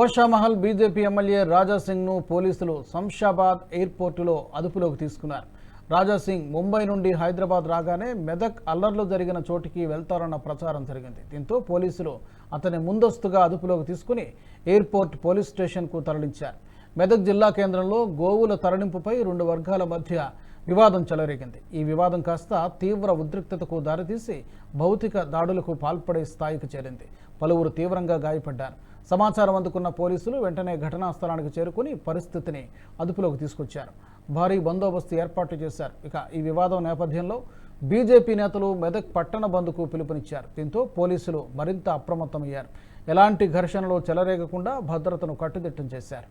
Goshamahal BJP MLA రాజాసింగ్ను పోలీసులు శంషాబాద్ ఎయిర్పోర్టులో అదుపులోకి తీసుకున్నారు. రాజాసింగ్ ముంబై నుండి హైదరాబాద్ రాగానే మెదక్ అల్లర్లు జరిగిన చోటికి వెళ్తారన్న ప్రచారం జరిగింది. దీంతో పోలీసులు అతని ముందస్తుగా అదుపులోకి తీసుకుని ఎయిర్పోర్ట్ పోలీస్ స్టేషన్కు తరలించారు. మెదక్ జిల్లా కేంద్రంలో గోవుల తరలింపుపై రెండు వర్గాల మధ్య వివాదం చెలరేగింది. ఈ వివాదం కాస్త తీవ్ర ఉద్రిక్తతకు దారితీసి భౌతిక దాడులకు పాల్పడే స్థాయికి చేరింది. పలువురు తీవ్రంగా గాయపడ్డారు. సమాచారం అందుకున్న పోలీసులు వెంటనే ఘటనా స్థలానికి చేరుకుని పరిస్థితిని అదుపులోకి తీసుకొచ్చారు. భారీ బందోబస్తు ఏర్పాటు చేశారు. ఇక ఈ వివాదం నేపథ్యంలో బీజేపీ నేతలు మెదక్ పట్టణ బంద్కు పిలుపునిచ్చారు. దీంతో పోలీసులు మరింత అప్రమత్తమయ్యారు. ఎలాంటి ఘర్షణలు చెలరేగకుండా భద్రతను కట్టుదిట్టం చేశారు.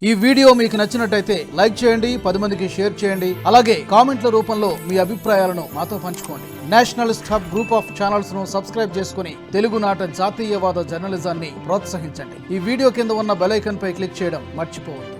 ఈ వీడియో మీకు నచ్చినట్టయితే లైక్ చేయండి, 10 మందికి షేర్ చేయండి. అలాగే కామెంట్ల రూపంలో మీ అభిప్రాయాలను మాతో పంచుకోండి. Nationalist hub group of channels ను సబ్స్క్రైబ్ చేసుకుని తెలుగునాట జాతీయవాద జర్నలిజాన్ని ప్రోత్సహించండి. ఈ వీడియో కింద ఉన్న బెల్ ఐకాన్ పై క్లిక్ చేయడం మర్చిపోవద్దు.